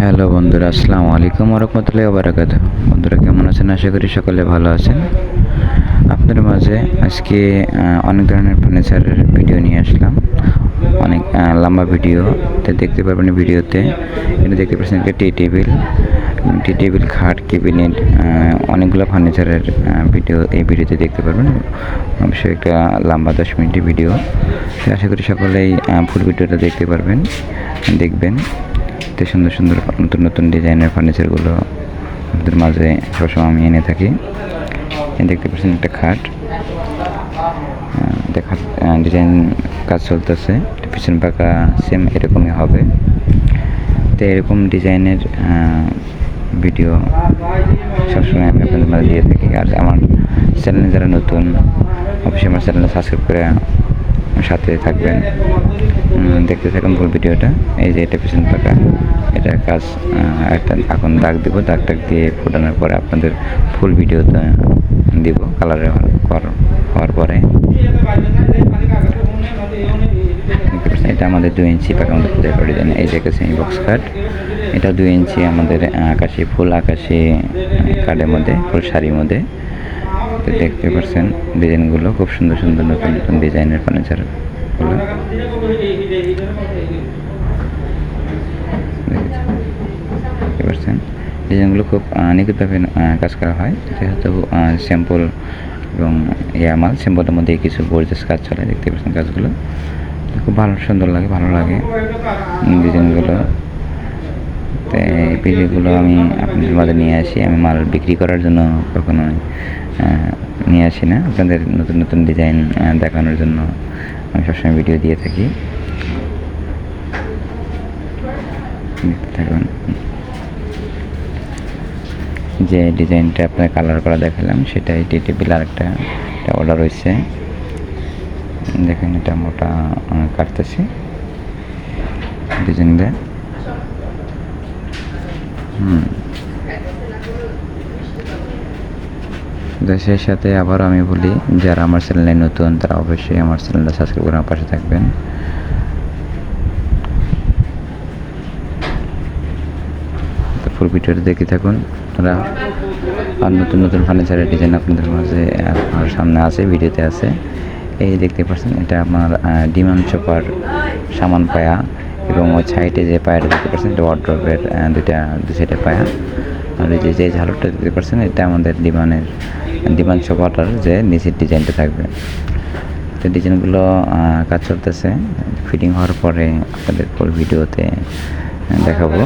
Hello বন্ধুরা, আসসালামু আলাইকুম ওয়া রাহমাতুল্লাহি ওয়া বারাকাতুহু। বন্ধুরা কেমন আছেন? আশা করি সকলে ভালো আছেন। আপনাদের মাঝে আজকে অনেক ধরনের ফার্নিচারের ভিডিও নিয়ে আসলাম। অনেক লম্বা ভিডিও দেখতে পারবেন ভিডিওতে। এটা দেখতে পাচ্ছেন একটা টি টেবিল, খাট, ক্যাবিনেট, অনেকগুলো ফার্নিচারের ভিডিও এই ভিডিওতে দেখতে পারবেন। অবশ্যই একটা লম্বা 10 মিনিটের ভিডিও। আশা করি সকলেই ফুল ভিডিওটা দেখতে পারবেন, দেখবেন। সুন্দর সুন্দর নতুন নতুন ডিজাইনের ফার্নিচারগুলো আপনাদের মাঝে সবসময় আমি এনে থাকি। দেখতে পাচ্ছেন একটা খাট, দেখা ডিজাইন কাজ চলতেছে। পিছন পাকা সেম এরকমই হবে। তো এরকম ডিজাইনের ভিডিও সবসময় আমি আপনাদের মাঝে দিয়ে থাকি। আর আমার চ্যানেলে যারা নতুন, অবশ্যই আমার চ্যানেলে সাবস্ক্রাইব করে সাথে থাকবেন, দেখতে থাকুন ফুল ভিডিওটা। এই যে এটা পিছন পাকা, এটা কাজ একটা এখন দাগ দিব, দাগ দিয়ে ফোটানোর পরে আপনাদের ফুল ভিডিওটা দিব কালার হওয়ার পরে। এটা আমাদের 2 ইঞ্চি পাকা আমাদের পূজা করে দেন। এই যে সেমি বক্স কাট, এটা 2 ইঞ্চি আমাদের আকাশি ফুল আকাশি কার্ডের মধ্যে, ফুল শাড়ির মধ্যে। দেখতে পাচ্ছেন ডিজাইনগুলো খুব সুন্দর সুন্দর নতুন নতুন ডিজাইনের ফার্নিচারগুলো। দেখতে পাচ্ছেন ডিজাইনগুলো খুব নিখুঁতভাবে কাজ করা হয়, যেহেতু স্যাম্পল এবং মাল স্যাম্পলের মধ্যে কিছু গর্জিয়াস কাজ চলে। দেখতে পাচ্ছেন কাজগুলো খুব সুন্দর লাগে, ভালো লাগে ডিজাইনগুলো। তো এই ভিডিওগুলো আমি আপনাদের মাঝে নিয়ে আসি। আমি মাল বিক্রি করার জন্য কখনো নিয়ে আসি না, আপনাদের নতুন নতুন ডিজাইন দেখানোর জন্য আমি সবসময় ভিডিও দিয়ে থাকি। দেখুন যে ডিজাইনটা আপনার কালার করা দেখালাম, সেটাই টি টেবিল আরেকটা অর্ডার রয়েছে। দেখেন এটা মোটা কাটতেছি ডিজাইন দিয়ে। সেই সাথে আবার আমি বলি, যারা আমার চ্যানেলে নতুন তারা অবশ্যই আমার চ্যানেলটা সাবস্ক্রাইব করে আমার পাশে থাকবেন। ফুল ভিডিওটা দেখে থাকুন আপনারা। আর নতুন নতুন ফার্নিচারের ডিজাইন আপনাদের মাঝে আপনার সামনে আছে, ভিডিওতে আছে। এই দেখতে পাচ্ছেন এটা আমার ডিমান্ড চপার সামান পায়া, এবং ওই সাইডে যে পায়াটা দেখতে পাচ্ছেন এটা ওয়ার্ড্রোবের দু সাইডে পায়া। আর এই যে ঝালরটা দেখতে পাচ্ছেন এটা আমাদের ডিমান্ড চপারটার যে নিচের ডিজাইনটা থাকবে। তো ডিজাইনগুলো কাজ চলতেছে, ফিটিং হওয়ার পরে আপনাদের ফুল ভিডিওতে দেখাবো।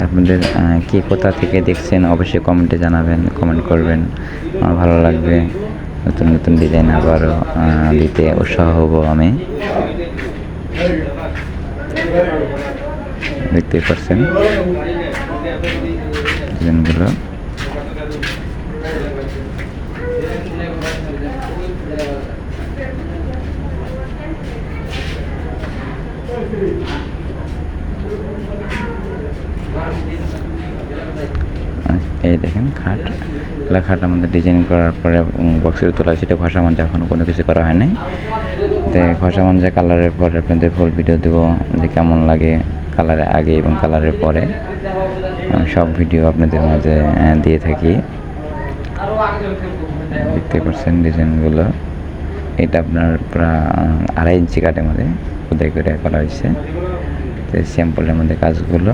আপনাদের কে কোথা থেকে দেখছেন অবশ্যই কমেন্টে জানাবেন, কমেন্ট করবেন, আমার ভালো লাগবে। নতুন নতুন ডিজাইন আবারও দিতে উৎসাহ হব আমি। দেখতেই পাচ্ছেন ডিজাইনগুলো। এই দেখেন খাট আমাদের ডিজাইন করার পরে বক্সের তোলা, সেটা ঘষা মাঞ্জা এখনও কোনো কিছু করা হয় নাই। তো ঘষা মাঞ্জা কালারের পরে আপনাদের ফুল ভিডিও দেবো যে কেমন লাগে কালারের আগে এবং কালারের পরে। সব ভিডিও আপনাদের মাঝে দিয়ে থাকি। দেখতে পাচ্ছেন ডিজাইনগুলো। এটা আপনার প্রায় 2.5 ইঞ্চি কাঠের মধ্যে খোদাই করে করা হয়েছে। তো স্যাম্পলের মধ্যে কাজগুলো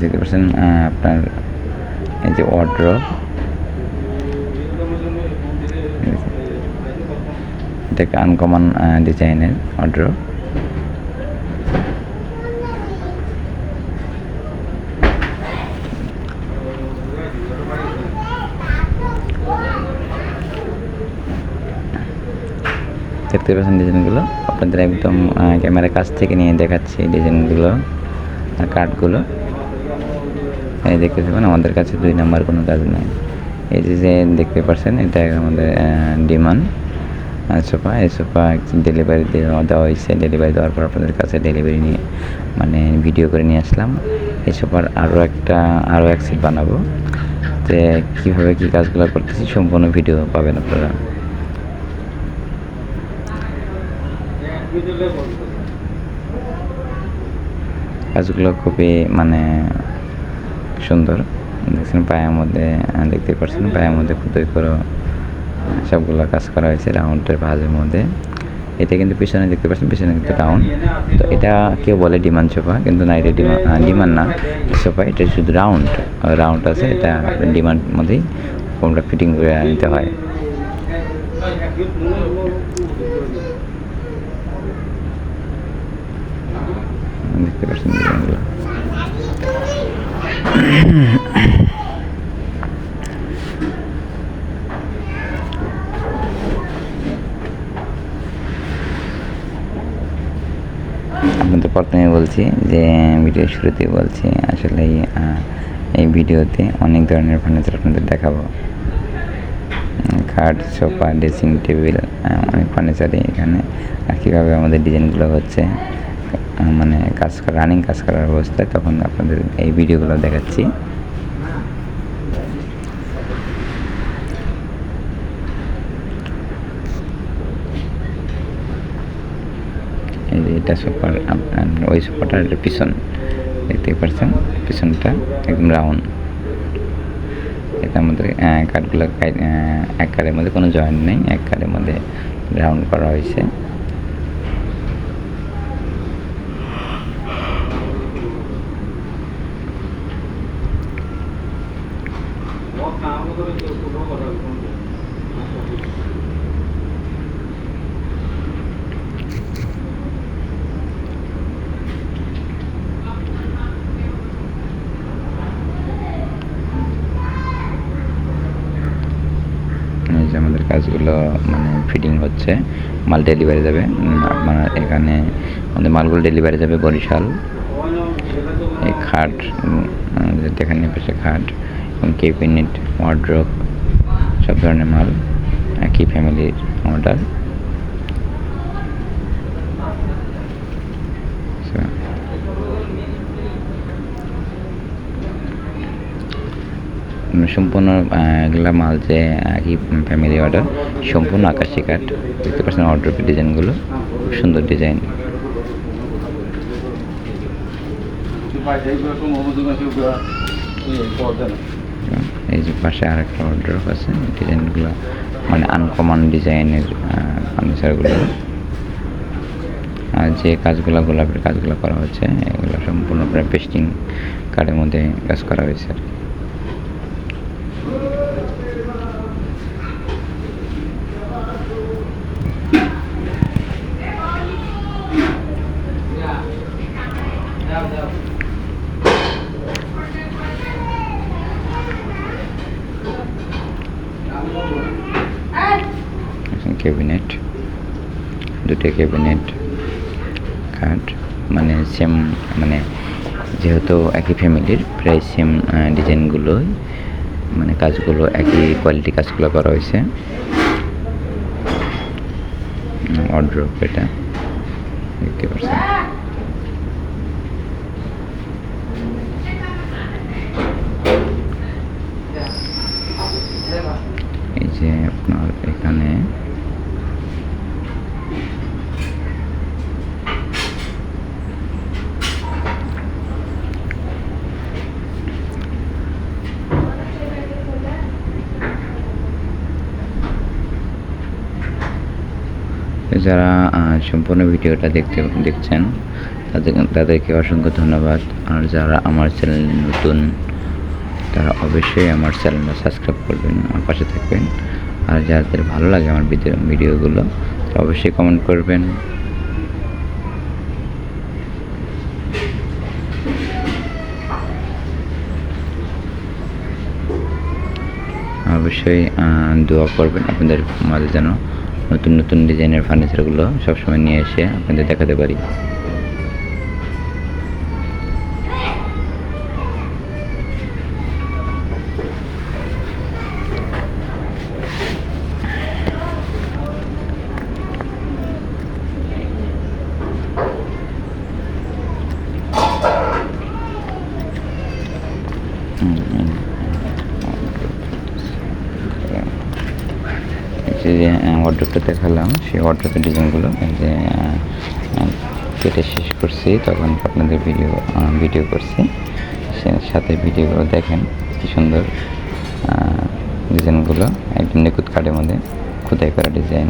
দেখতে পাচ্ছেন। আপনার এই যে ওয়ার্ড্রোব, এটা আনকমন ডিজাইনের ওয়ার্ড্রোব। দেখতে পাচ্ছেন ডিজাইনগুলো, আপনাদের একদম ক্যামেরার কাছ থেকে নিয়ে দেখাচ্ছি ডিজাইনগুলো আর কাঠগুলো। এই দেখতে পাবেন আমাদের কাছে 2 নাম্বার কোনো কাজ নেই। এই যে দেখতে পাচ্ছেন এটা আমাদের ডিমান্ড সোফা। এই সোফা ডেলিভারি দেওয়া হয়েছে। ডেলিভারি দেওয়ার পর আপনাদের কাছে ডেলিভারি নিয়ে ভিডিও করে নিয়ে আসলাম। এই সোফার আরও এক সেট বানাবো। তো কীভাবে কী কাজগুলো করতেছি সম্পূর্ণ ভিডিও পাবেন আপনারা। কাজগুলো খুবই মানে সুন্দর। দেখছেন পায়ের মধ্যে, দেখতে পাচ্ছেন পায়ের মধ্যে খুবই করে সবগুলো কাজ করা হয়েছে রাউন্ডের ভাঁজের মধ্যে। এটা কিন্তু পিছনে দেখতে পাচ্ছেন, পিছনে কিন্তু রাউন্ড। তো এটা কেউ বলে ডিমান্ড সোফা, কিন্তু না, এটা ডিমান্ড না সোফা, এটা শুধু রাউন্ড আছে। এটা ডিমান্ড মধ্যেই কোনটা ফিটিং করে নিতে হয়। দেখতে পাচ্ছেন ডিজাইনগুলো। আপনাদের প্রথমে বলছি যে ভিডিও শুরুতেই বলছি আসলে এই ভিডিওতে অনেক ধরনের ফার্নিচার আপনাদের দেখাবো। খাট, সোফা, ড্রেসিং টেবিল, অনেক ফার্নিচারই এখানে। আর কীভাবে আমাদের ডিজাইনগুলো হচ্ছে মানে রানিং কাজ করার অবস্থায়, তখন আপনাদের এই ভিডিওগুলো দেখাচ্ছি। এটা সোফার ওই সোফাটার পিছন দেখতে পাচ্ছেন, পিছনটা একদম রাউন্ড। এটা আমাদের কাঠগুলো এক কাঠের মধ্যে কোনো জয়েন্ট নেই, এক কাঠের মধ্যে রাউন্ড করা হয়েছে। আমাদের কাজগুলো মানে ফিটিং হচ্ছে, মাল ডেলিভারি যাবে। আপনার এখানে আমাদের মালগুলো ডেলিভারি যাবে বরিশাল। এই খাট দেখেন, পাশে খাট এবং ক্যাবিনেট, ওয়ার্ড্রোব, সব ধরনের মাল একই ফ্যামিলির অর্ডার। সম্পূর্ণ এগুলা মাল যে একই ফ্যামিলি অর্ডার, সম্পূর্ণ আকাশি কাঠ। দেখতে পাচ্ছেন অর্ডারের ডিজাইনগুলো খুব সুন্দর ডিজাইন। এই যে পাশে আরেকটা অর্ডার আছে, ডিজাইনগুলো মানে আনকমন ডিজাইনের ফার্নিচারগুলো। আর যে কাজগুলো গোলাপের কাজগুলো করা হচ্ছে, এগুলো সম্পূর্ণ প্রায় পেস্টিং কাঠের মধ্যে কাজ করা হয়েছে আর কি। ক্যাবিনেট, দুটো ক্যাবিনেট, খাট, মানে সেম, মানে যেহেতু একই ফ্যামিলির প্রায় সেম ডিজাইনগুলো, মানে কাজগুলো একই কোয়ালিটি কাজগুলো করা হয়েছে। ওয়ার্ড্রোব এটা দেখতে পাচ্ছেন। এই যে আপনার এখানে যারা সম্পূর্ণ ভিডিওটা দেখছেন তাদেরকে অসংখ্য ধন্যবাদ। আর যারা আমার চ্যানেলে নতুন, তারা অবশ্যই আমার চ্যানেলটা সাবস্ক্রাইব করবেন, আমার পাশে থাকবেন। আর যাদের ভালো লাগে আমার ভিডিওগুলো, তারা অবশ্যই কমেন্ট করবেন। অবশ্যই দোয়া করবেন আপনাদের মাঝে যেন নতুন নতুন ডিজাইনের ফার্নিচারগুলো সবসময় নিয়ে এসে আপনাদের দেখাতে পারি। যে ওয়ার্ডরোবটা দেখালাম, সেই ওয়ার্ডরোবের ডিজাইনগুলো এই যে কেটে শেষ করছি, তখন আপনাদের ভিডিও করছি, সে সাথে ভিডিওগুলো দেখেন কি সুন্দর ডিজাইনগুলো, একদম নিখুঁত কাঠের মধ্যে খোদাই করা ডিজাইন।